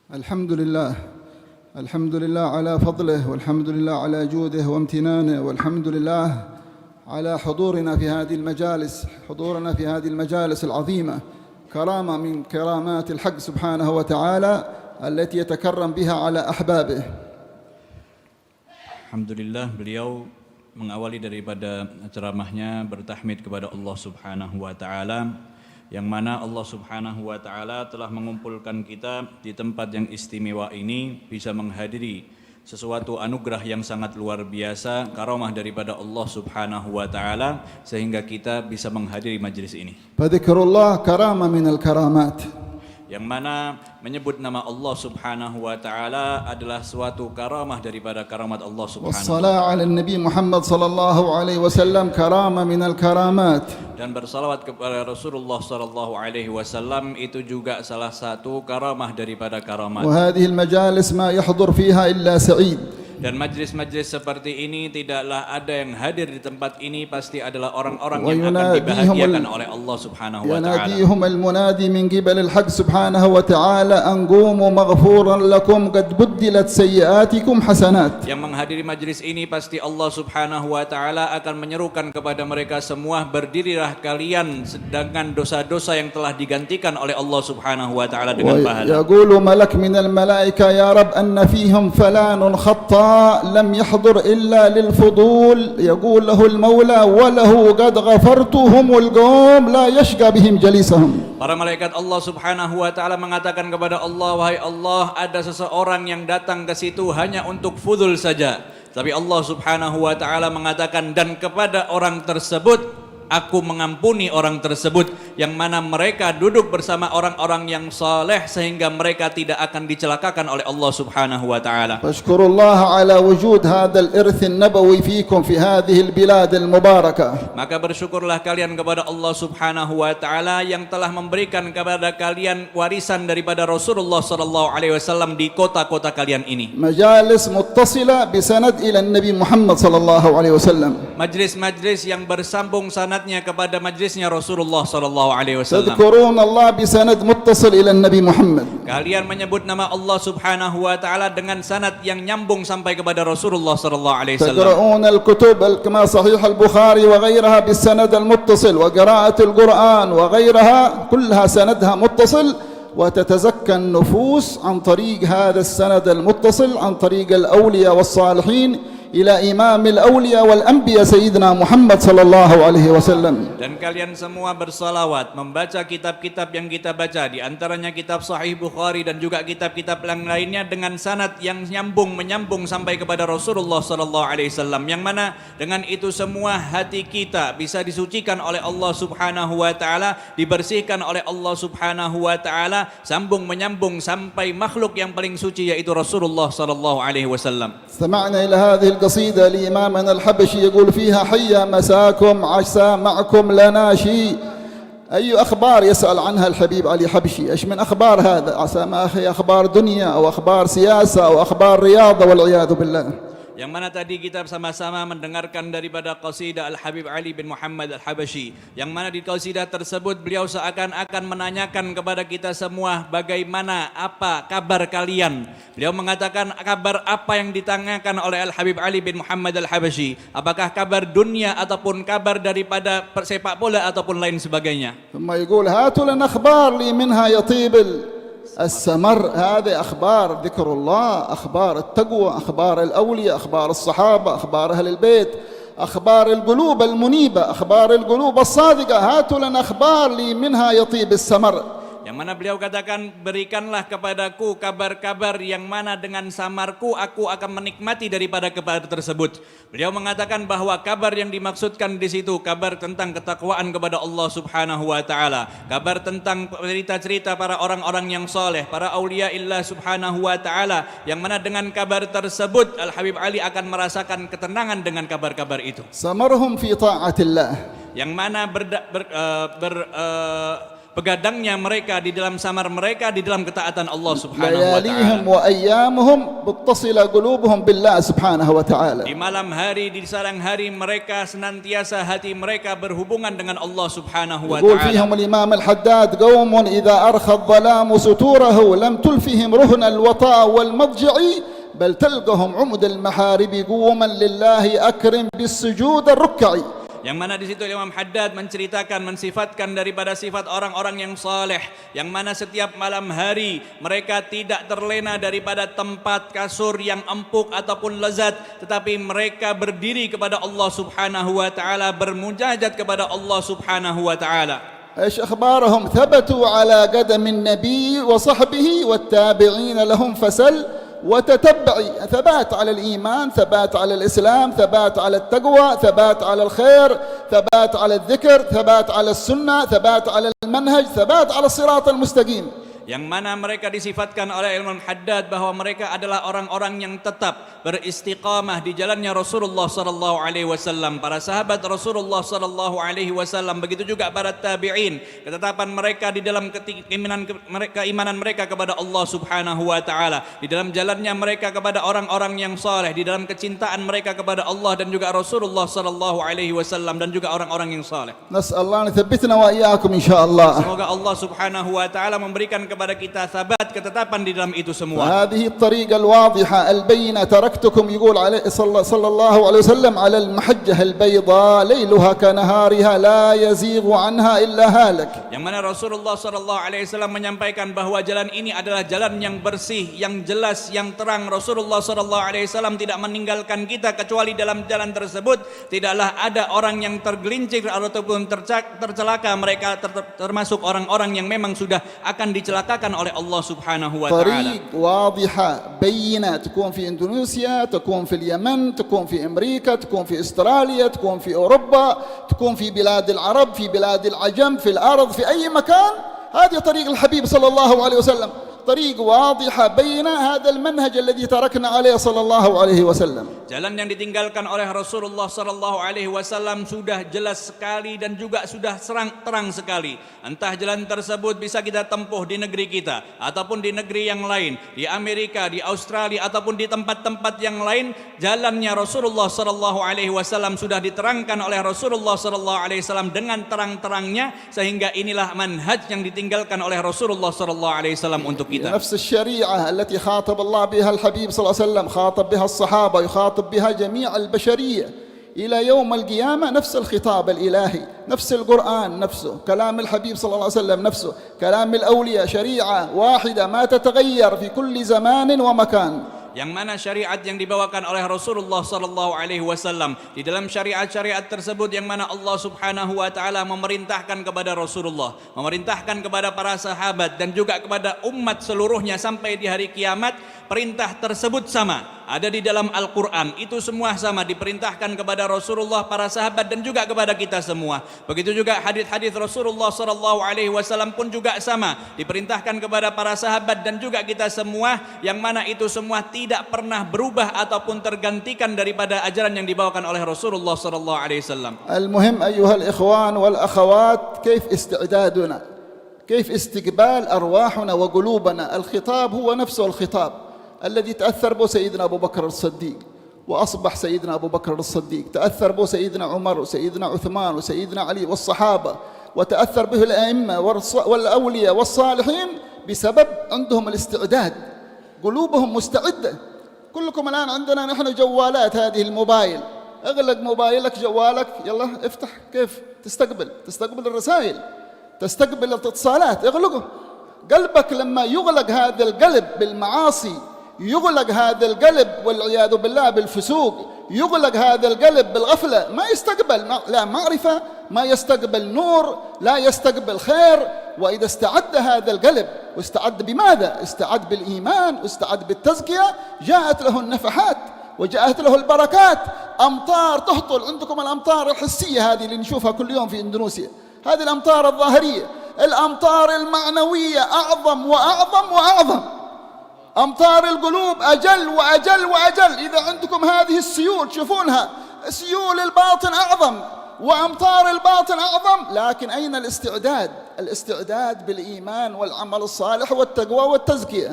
الحمد لله الحمد لله على فضله، والحمد لله على جوده وامتنانه، والحمد لله على حضورنا في هذه المجالس العظيمة، كرامة من كرامات الحق سبحانه وتعالى التي يتكرم بها على أحبابه. Alhamdulillah, beliau mengawali daripada ceramahnya bertahmid kepada Allah Subhanahu wa taala, yang mana Allah Subhanahu wa taala telah mengumpulkan kita di tempat yang istimewa ini, bisa menghadiri sesuatu anugerah yang sangat luar biasa, karamah daripada Allah Subhanahu wa taala, sehingga kita bisa menghadiri majelis ini. Fadhikrullah karamah minal karamat, yang mana menyebut nama Allah Subhanahu wa taala adalah suatu karamah daripada karamat Allah Subhanahu wa taala. Wassalah ala Nabi Muhammad sallallahu alaihi wasallam karamah minal karamat, dan bersalawat kepada Rasulullah sallallahu alaihi wasallam itu juga salah satu karamah daripada karamat. wa hadhihi al-majalis ma yahdhur fiha illa sa'id. Dan majlis-majlis seperti ini tidaklah ada yang hadir di tempat ini pasti adalah orang-orang yang akan dibahagiakan oleh Allah Subhanahu wa taala. يناديهم المنادي من قبل الحق سبحانه وتعالى أن قوموا مغفورا لكم قد بدلت سيئاتكم حسنات. Yang menghadiri majlis ini pasti Allah Subhanahu wa taala akan menyerukan kepada mereka semua, berdirilah kalian sedangkan dosa-dosa yang telah digantikan oleh Allah Subhanahu wa taala dengan pahala. يقول ملك من الملائكة يا رب أن فيهم فلان خطأ لم يحضر إلا للفضول، يقول له المولى وله قد غفرتهم القوم لا يشقى بهم جليسهم. Para malaikat Allah Subhanahu wa taala mengatakan kepada Allah, wahai Allah, ada seseorang yang datang ke situ hanya untuk fudul saja. Tapi Allah Subhanahu wa taala mengatakan, dan kepada orang tersebut aku mengampuni orang tersebut, yang mana mereka duduk bersama orang-orang yang saleh sehingga mereka tidak akan dicelakakan oleh Allah Subhanahu wa taala. Fashkurullah ala wujud hadzal irth an-nabawi fikum fi hadhihi al-bilad al-mubarakah. Maka bersyukurlah kalian kepada Allah Subhanahu wa taala yang telah memberikan kepada kalian warisan daripada Rasulullah sallallahu alaihi wasallam di kota-kota kalian ini. Majalis muttasila bisanad ila Nabi Muhammad sallallahu alaihi wasallam. Majlis-majlis yang bersambung sanadnya kepada majlisnya Rasulullah sallallahu alaihi wasallam. Tadhkurun Allah bisanad muttasil ila Nabi Muhammad. Kalian menyebut nama Allah Subhanahu wa taala dengan sanad yang nyambung sampai kepada Rasulullah sallallahu alaihi wasallam. تقرؤون الكتب كما صحيح البخاري وغيرها بالسند المتصل، وقراءة القرآن وغيرها كلها سندها متصل، وتتزكى النفوس عن طريق هذا السند المتصل عن طريق الأولياء والصالحين إلى إمام الأولياء والأنبياء سيدنا محمد صلى الله عليه وسلم. Dan kalian semua bersalawat, membaca kitab-kitab yang kita baca, di antaranya kitab Sahih Bukhari dan juga kitab-kitab yang lainnya dengan sanad yang menyambung sampai kepada Rasulullah sallallahu alaihi wasallam, yang mana dengan itu semua hati kita bisa disucikan oleh Allah Subhanahu wa taala, dibersihkan oleh Allah Subhanahu wa taala, sambung menyambung sampai makhluk yang paling suci yaitu Rasulullah sallallahu alaihi wasallam. استمعنا إلى هذه القصيدة لإمامنا الحبشي يقول فيها حيا مساكم عسى معكم لنا شيء. أي أخبار يسأل عنها الحبيب علي حبشي؟ إيش من أخبار هذا؟ عسى ما أخي أخبار دنيا أو أخبار سياسة أو أخبار رياضة والعياذ بالله. Yang mana tadi kita sama-sama mendengarkan daripada qasidah Al-Habib Ali bin Muhammad Al-Habasyi, yang mana di qasidah tersebut beliau seakan-akan menanyakan kepada kita semua, bagaimana, apa kabar kalian? Beliau mengatakan, kabar apa yang ditanyakan oleh Al-Habib Ali bin Muhammad Al-Habasyi? Apakah kabar dunia ataupun kabar daripada sepak bola ataupun lain sebagainya? ثم يقول هاتوا لنا أخبار لي منها يطيب السمر. هذه أخبار ذكر الله، أخبار التقوى، أخبار الأولياء، أخبار الصحابة، أخبار أهل البيت، أخبار القلوب المنيبة، أخبار القلوب الصادقة. هاتوا لنا أخبار لي منها يطيب السمر. Yang mana beliau katakan, berikanlah kepadaku kabar-kabar yang mana dengan samarku aku akan menikmati daripada kabar tersebut. Beliau mengatakan bahwa kabar yang dimaksudkan di situ kabar tentang ketakwaan kepada Allah Subhanahu wa taala, kabar tentang cerita-cerita para orang-orang yang saleh, para aulia illah Subhanahu wa taala, yang mana dengan kabar tersebut Al Habib Ali akan merasakan ketenangan dengan kabar-kabar itu. سمرهم في طاعة الله. Yang mana begadangnya mereka, di dalam samar mereka, di dalam ketaatan Allah Subhanahu wa لياليهم taala. وأيامهم متصلة قلوبهم بالله سبحانه وتعالى. Di malam hari, di siang hari mereka senantiasa hati mereka berhubungan dengan Allah Subhanahu wa يقول taala. فيهم الإمام الحداد: قوم إذا أرخى الظلام ستوره لم تلفهم رهن الوطاء والمضجع بل تلقهم عمد المحارب قوما لله أكرم بالسجود الركعي. Yang mana di situ Imam Haddad menceritakan, mensifatkan daripada sifat orang-orang yang saleh, yang mana setiap malam hari mereka tidak terlena daripada tempat kasur yang empuk ataupun lezat, tetapi mereka berdiri kepada Allah Subhanahu wa taala, bermunajat kepada Allah Subhanahu wa taala. ايش اخبارهم؟ ثبتوا على قدم النبي وصحبه والتابعين لهم فسل وتتبعي، ثبات على الإيمان، ثبات على الإسلام، ثبات على التقوى، ثبات على الخير، ثبات على الذكر، ثبات على السنة، ثبات على المنهج، ثبات على الصراط المستقيم. Yang mana mereka disifatkan oleh Imam Haddad bahwa mereka adalah orang-orang yang tetap beristiqamah di jalannya Rasulullah sallallahu alaihi wasallam, para sahabat Rasulullah sallallahu alaihi wasallam, begitu juga para tabi'in, ketetapan mereka di dalam keimanan mereka kepada Allah Subhanahu wa taala, di dalam jalannya mereka kepada orang-orang yang saleh, di dalam kecintaan mereka kepada Allah dan juga Rasulullah sallallahu alaihi wasallam dan juga orang-orang yang saleh. نسأل الله أن يثبتنا وإياكم إن شاء الله. Semoga Allah Subhanahu wa taala memberikan kepada kita sabat, ketetapan di dalam itu semua. هذه الطريقة الواضحة البينة تركتكم، يقول عليه صلى الله عليه وسلم: على المحجة البيضاء ليلها كنهارها لا يزيغ عنها إلا هالك. Yang mana Rasulullah sallallahu alaihi wasallam menyampaikan bahwa jalan ini adalah jalan yang bersih, yang jelas, yang terang. Rasulullah sallallahu alaihi wasallam tidak meninggalkan kita kecuali dalam jalan tersebut tidaklah ada orang yang tergelincir ataupun tercelaka, mereka termasuk orang-orang yang memang sudah akan dicelakakan oleh Allah Subhanahu wa taala. طريق واضحة بينة تكون في إندونيسيا، تكون في اليمن، تكون في أمريكا، تكون في أستراليا، تكون في أوروبا، تكون في بلاد العرب، في بلاد العجم، في الأرض، في أي مكان. هذه طريق الحبيب صلى الله عليه وسلم، طريق واضحة بينة، هذا المنهج الذي تركنا عليه صلى الله عليه وسلم. Jalan yang ditinggalkan oleh Rasulullah sallallahu alaihi wasallam sudah jelas sekali dan juga sudah terang sekali. Entah jalan tersebut bisa kita tempuh di negeri kita ataupun di negeri yang lain, di Amerika, di Australia ataupun di tempat-tempat yang lain, jalannya Rasulullah sallallahu alaihi wasallam sudah diterangkan oleh Rasulullah sallallahu alaihi wasallam dengan terang-terangnya, sehingga inilah manhaj yang ditinggalkan oleh Rasulullah sallallahu alaihi wasallam untuk kita. نفس الشريعة التي خاطب الله بها الحبيب صلى الله عليه وسلم، خاطب بها الصحابة، يخاطب بها جميع البشرية إلى يوم القيامة. نفس الخطاب الإلهي، نفس القرآن نفسه، كلام الحبيب صلى الله عليه وسلم نفسه، كلام الأولياء، شريعة واحدة ما تتغير في كل زمان ومكان. Yang mana syariat yang dibawakan oleh Rasulullah sallallahu alaihi wasallam, di dalam syariat-syariat tersebut yang mana Allah Subhanahu wa taala memerintahkan kepada Rasulullah, memerintahkan kepada para sahabat dan juga kepada umat seluruhnya sampai di hari kiamat, perintah tersebut sama, ada di dalam Al-Qur'an. Itu semua sama diperintahkan kepada Rasulullah, para sahabat dan juga kepada kita semua. Begitu juga hadis-hadis Rasulullah sallallahu alaihi wasallam pun juga sama, diperintahkan kepada para sahabat dan juga kita semua, yang mana itu semua tidak pernah berubah ataupun tergantikan daripada ajaran yang dibawakan oleh Rasulullah sallallahu alaihi wasallam. المهم أيها الإخوان والأخوات، كيف استعدادنا، كيف استقبال أرواحنا وقلوبنا. الخطاب هو نفسه الخطاب الذي تأثر به سيدنا أبو بكر الصديق، وأصبح سيدنا أبو بكر الصديق، تأثر به سيدنا عمر وسيدنا عثمان وسيدنا علي والصحابة، وتأثر به الأئمة والأولياء والصالحين بسبب عندهم الاستعداد، قلوبهم مستعدة. كلكم الآن عندنا نحن جوالات، هذه الموبايل، اغلق موبايلك جوالك يلا افتح، كيف تستقبل الرسائل، تستقبل الاتصالات، اغلقه. قلبك لما يغلق هذا القلب بالمعاصي، يغلق هذا القلب والعياذ بالله بالفسوق، يغلق هذا القلب بالغفلة، ما يستقبل لا معرفة، ما يستقبل نور، لا يستقبل خير. وإذا استعد هذا القلب، واستعد بماذا؟ استعد بالإيمان، واستعد بالتزكية، جاءت له النفحات وجاءت له البركات، أمطار تهطل. عندكم الأمطار الحسية هذه اللي نشوفها كل يوم في إندونيسيا، هذه الأمطار الظاهرية. الأمطار المعنوية أعظم وأعظم وأعظم. أمطار القلوب أجل وأجل وأجل. إذا عندكم هذه السيول تشوفونها، سيول الباطن أعظم، وأمطار الباطن أعظم، لكن أين الاستعداد؟ الاستعداد بالإيمان والعمل الصالح والتقوى والتزكية.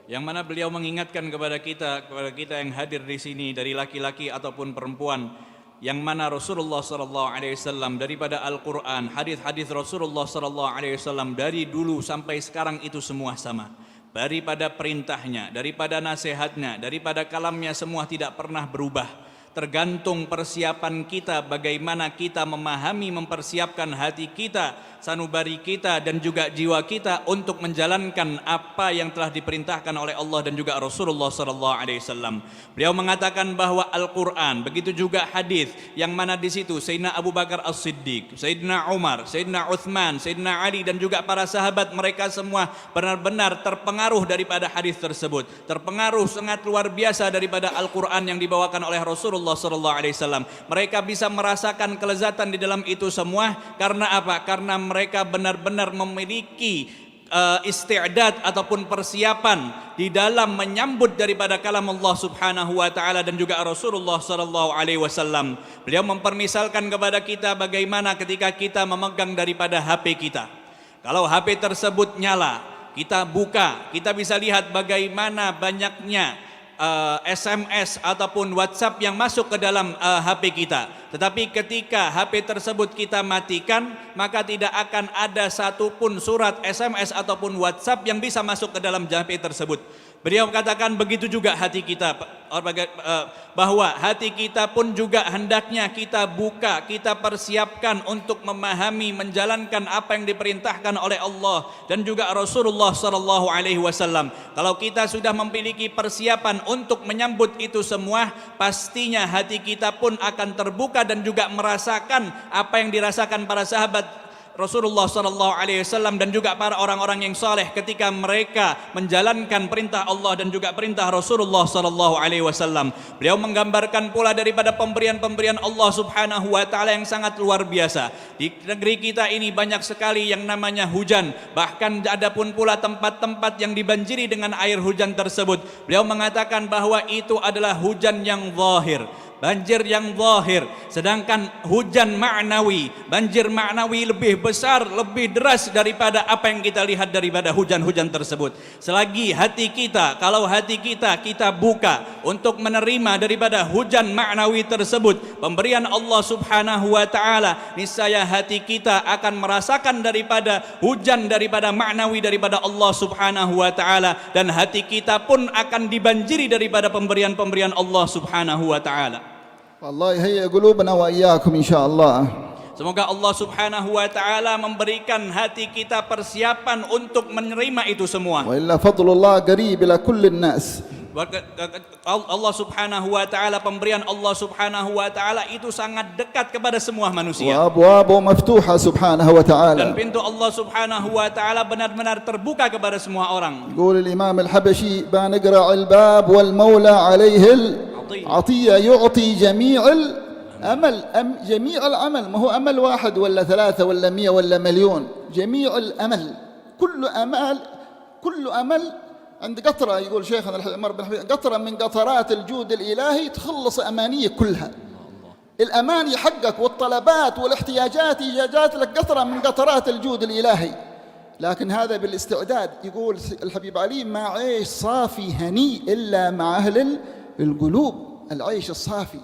Yang mana beliau mengingatkan kepada kita yang hadir di sini dari laki-laki ataupun perempuan, yang mana Rasulullah SAW daripada Al-Quran, hadis-hadis Rasulullah SAW dari dulu sampai sekarang itu semua sama. Daripada perintahnya, daripada nasihatnya, daripada kalamnya semua tidak pernah berubah. Tergantung persiapan kita, bagaimana kita memahami, mempersiapkan hati kita, sanubari kita dan juga jiwa kita untuk menjalankan apa yang telah diperintahkan oleh Allah dan juga Rasulullah SAW. Beliau mengatakan bahwa Al-Quran, begitu juga hadis, yang mana di situ Sayyidina Abu Bakar As-Siddiq, Sayyidina Umar, Sayyidina Uthman, Sayyidina Ali dan juga para sahabat, mereka semua benar-benar terpengaruh daripada hadis tersebut, terpengaruh sangat luar biasa daripada Al-Quran yang dibawakan oleh Rasulullah SAW. Mereka bisa merasakan kelezatan di dalam itu semua karena apa? Karena mereka benar-benar memiliki isti'dad ataupun persiapan di dalam menyambut daripada kalam Allah Subhanahu wa taala dan juga Rasulullah SAW. Beliau mempermisalkan kepada kita bagaimana ketika kita memegang daripada HP kita. Kalau HP tersebut nyala, kita buka, kita bisa lihat bagaimana banyaknya SMS ataupun WhatsApp yang masuk ke dalam HP kita. Tetapi ketika HP tersebut kita matikan, maka tidak akan ada satupun surat SMS ataupun WhatsApp yang bisa masuk ke dalam HP tersebut. Beliau katakan begitu juga hati kita, bahwa hati kita pun juga hendaknya kita buka, kita persiapkan untuk memahami, menjalankan apa yang diperintahkan oleh Allah dan juga Rasulullah SAW. Kalau kita sudah memiliki persiapan untuk menyambut itu semua, pastinya hati kita pun akan terbuka dan juga merasakan apa yang dirasakan para sahabat Rasulullah SAW dan juga para orang-orang yang saleh ketika mereka menjalankan perintah Allah dan juga perintah Rasulullah SAW. Beliau menggambarkan pula daripada pemberian-pemberian Allah Subhanahu wa taala yang sangat luar biasa. Di negeri kita ini banyak sekali yang namanya hujan, bahkan ada pun pula tempat-tempat yang dibanjiri dengan air hujan tersebut. Beliau mengatakan bahwa itu adalah hujan yang zahir, banjir yang zahir, sedangkan hujan ma'nawi, banjir ma'nawi lebih besar, lebih deras daripada apa yang kita lihat daripada hujan-hujan tersebut. Selagi hati kita, kalau hati kita buka untuk menerima daripada hujan ma'nawi tersebut, pemberian Allah Subhanahu wa taala, niscaya hati kita akan merasakan daripada hujan daripada ma'nawi daripada Allah Subhanahu wa taala, dan hati kita pun akan dibanjiri daripada pemberian-pemberian Allah Subhanahu wa taala. والله يهيئ قلوبنا وإياكم إن شاء الله. Semoga Allah Subhanahu wa taala memberikan hati kita persiapan untuk menerima itu semua. وإلا فضل الله قريب إلى كل الناس. Allah Subhanahu wa taala, pemberian Allah Subhanahu wa taala itu sangat dekat kepada semua manusia. وأبوابه مفتوحة سبحانه وتعالى. Dan pintu Allah Subhanahu wa taala benar-benar terbuka kepada semua orang. يقول الإمام الحبشي بنقرع الباب والمولى عليه عطية يعطي جميع الأمل، جميع العمل، ما هو أمل واحد ولا ثلاثة ولا 100 ولا مليون، جميع الأمل، كل أمل عند قطرة. يقول شيخنا عمر بن حبيب قطرة من قطرات الجود الإلهي تخلص أمانية كلها. الأماني حقك والطلبات والاحتياجات جات لك قطرة من قطرات الجود الإلهي، لكن هذا بالاستعداد. يقول الحبيب علي ما عيش صافي هنيء إلا مع أهل القلوب، العيش الصافي.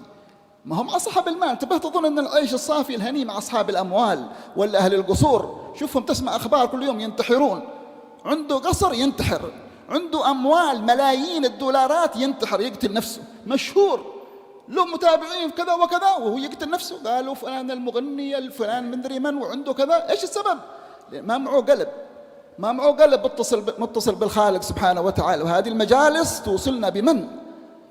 ما هم أصحاب المال، انتبه تظن أن العيش الصافي الهني مع أصحاب الأموال ولا أهل القصور. شوفهم تسمع أخبار كل يوم ينتحرون، عنده قصر ينتحر، عنده أموال ملايين الدولارات ينتحر، يقتل نفسه، مشهور له متابعين كذا وكذا وهو يقتل نفسه. قالوا فلان المغني الفلان مدري من وعنده كذا. إيش السبب؟ ما معه قلب، ما معه قلب متصل بالخالق سبحانه وتعالى. وهذه المجالس توصلنا بمن؟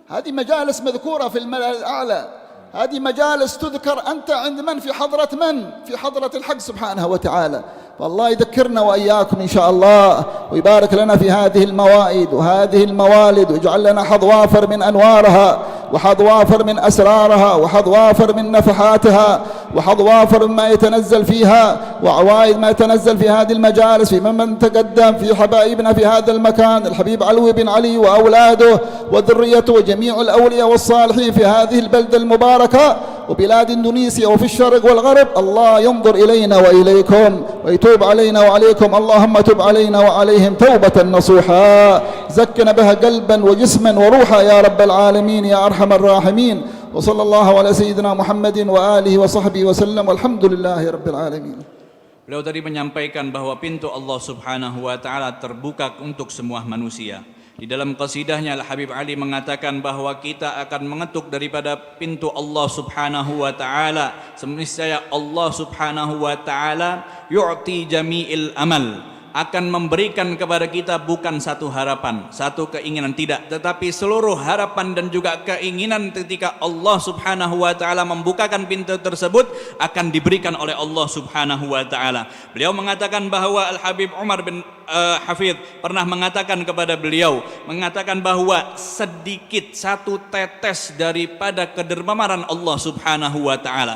هذه مجالس مذكورة في الملأ الأعلى، هذه مجالس تذكر أنت عند من؟ في حضرة من؟ في حضرة الحق سبحانه وتعالى. فالله يذكرنا وإياكم إن شاء الله، ويبارك لنا في هذه الموائد وهذه الموالد، ويجعل لنا حظ وافر من أنوارها، وحظ وافر من أسرارها، وحظ وافر من نفحاتها، وحظ وافر مما يتنزل فيها، وعوائد ما يتنزل في هذه المجالس في من تقدم في حبائبنا في هذا المكان، الحبيب علوي بن علي وأولاده وذريته وجميع الأولياء والصالحين في هذه البلدة المباركة. وبلاد إندونيسيا وفي الشرق والغرب. الله ينظر إلينا وإليكم ويتوب علينا وعليكم. اللهم تب علينا وعليهم توبة نصوحا زكنا بها قلبا وجسما وروحا يا رب العالمين يا أرحم الراحمين. وصلى الله على سيدنا محمد وآله وصحبه وسلم والحمد لله رب العالمين. Beliau tadi menyampaikan bahwa pintu Allah Subhanahu wa taala terbuka untuk semua manusia. Di dalam qasidahnya Al-Habib Ali mengatakan bahwa kita akan mengetuk daripada pintu Allah Subhanahu wa taala. Semestinya Allah Subhanahu wa taala yu'ti jami'il amal, akan memberikan kepada kita bukan satu harapan, satu keinginan, tidak, tetapi seluruh harapan dan juga keinginan ketika Allah Subhanahu wa taala membukakan pintu tersebut akan diberikan oleh Allah Subhanahu wa taala. Beliau mengatakan bahwa Al-Habib Umar bin Hafidh pernah mengatakan kepada beliau, mengatakan bahwa sedikit satu tetes daripada kedermawanan Allah Subhanahu wa taala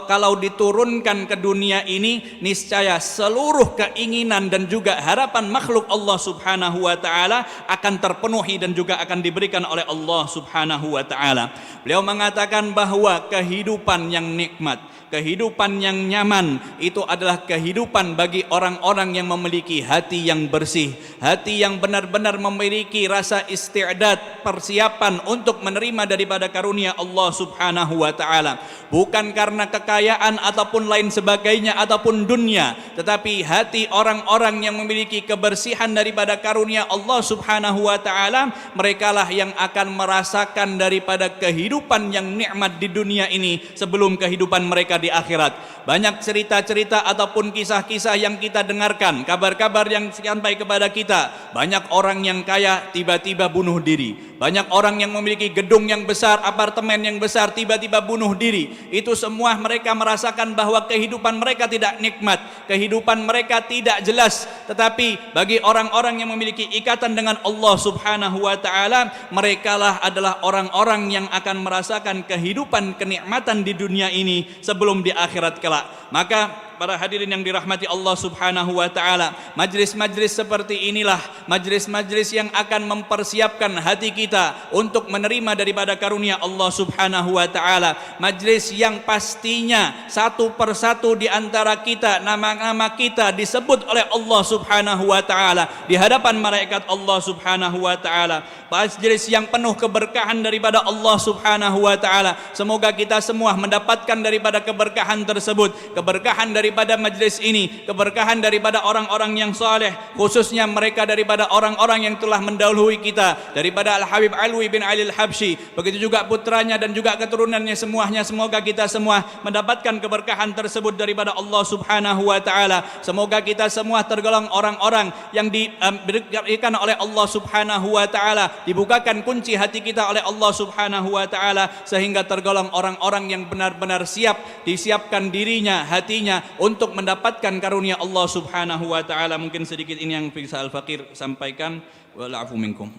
kalau diturunkan ke dunia ini, niscaya seluruh keinginan dan juga harapan makhluk Allah Subhanahu wa taala akan terpenuhi dan juga akan diberikan oleh Allah Subhanahu wa taala. Beliau mengatakan bahwa kehidupan yang nikmat, kehidupan yang nyaman itu adalah kehidupan bagi orang-orang yang memiliki hati yang bersih, hati yang benar-benar memiliki rasa isti'dad, persiapan untuk menerima daripada karunia Allah Subhanahu wa taala, bukan karena kekayaan ataupun lain sebagainya ataupun dunia, tetapi hati orang-orang yang memiliki kebersihan daripada karunia Allah Subhanahu wa taala, merekalah yang akan merasakan daripada kehidupan yang nikmat di dunia ini sebelum kehidupan mereka di akhirat. Banyak cerita-cerita ataupun kisah-kisah yang kita dengarkan, kabar-kabar yang sampai kepada kita. Banyak orang yang kaya tiba-tiba bunuh diri. Banyak orang yang memiliki gedung yang besar, apartemen yang besar, tiba-tiba bunuh diri. Itu semua mereka merasakan bahwa kehidupan mereka tidak nikmat, kehidupan mereka tidak jelas. Tetapi bagi orang-orang yang memiliki ikatan dengan Allah Subhanahu wa taala, merekalah adalah orang-orang yang akan merasakan kehidupan kenikmatan di dunia ini sebelum di akhirat kelak. Maka para hadirin yang dirahmati Allah Subhanahu wa taala, majlis-majlis seperti inilah majlis-majlis yang akan mempersiapkan hati kita untuk menerima daripada karunia Allah Subhanahu wa taala. Majlis yang pastinya satu persatu di antara kita, nama-nama kita disebut oleh Allah Subhanahu wa taala di hadapan malaikat Allah Subhanahu wa taala. Majlis yang penuh keberkahan daripada Allah Subhanahu wa taala. Semoga kita semua mendapatkan daripada keberkahan tersebut, keberkahan daripada majlis ini, keberkahan daripada orang-orang yang saleh, khususnya mereka daripada orang-orang yang telah mendahului kita, daripada Al-Habib Alwi bin Ali Al-Habsyi, begitu juga putranya dan juga keturunannya semuanya. Semoga kita semua mendapatkan keberkahan tersebut daripada Allah Subhanahu wa taala. Semoga kita semua tergolong orang-orang yang diberikan oleh Allah Subhanahu wa taala, dibukakan kunci hati kita oleh Allah Subhanahu wa taala, sehingga tergolong orang-orang yang benar-benar siap, disiapkan dirinya, hatinya untuk mendapatkan karunia Allah Subhanahu wa taala. Mungkin sedikit ini yang bisa Al-Faqir sampaikan. Wa'afu minkum.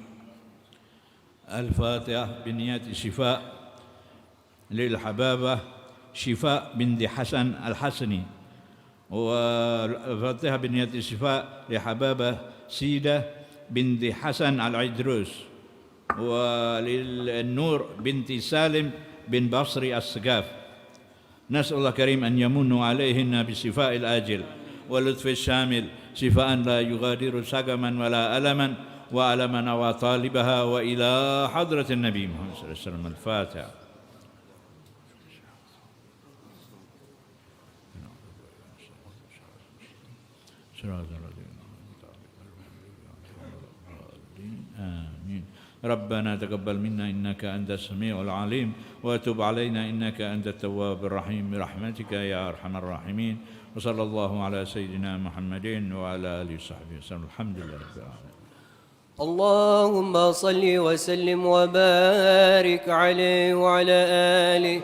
Al-Fatihah biniyati syifa lil hababah Syifa binti Hasan Al-Hasani, wa Al-Fatihah biniyati syifa li hababah Sidah binti Hasan Al-Idrus, wa lil Nur binti Salim bin Basri As-Sagaf. نسأل الله كريم أن يمن عليهن بالشفاء الآجل واللطف الشامل، شفاء لا يغادر سقما ولا ألما، وعلى من نوى طالبها وإلى حضرة النبي محمد صلى الله عليه وسلم. الفاتحة. آمين. ربنا تقبل منا إنك أنت السميع العليم وتب علينا إنك أنت التواب الرحيم برحمتك يا أرحم الراحمين. وصلى الله على سيدنا محمد وعلى آله وصحبه وسلم. الحمد لله رب العالمين. اللهم صل وسلم وبارك عليه وعلى آله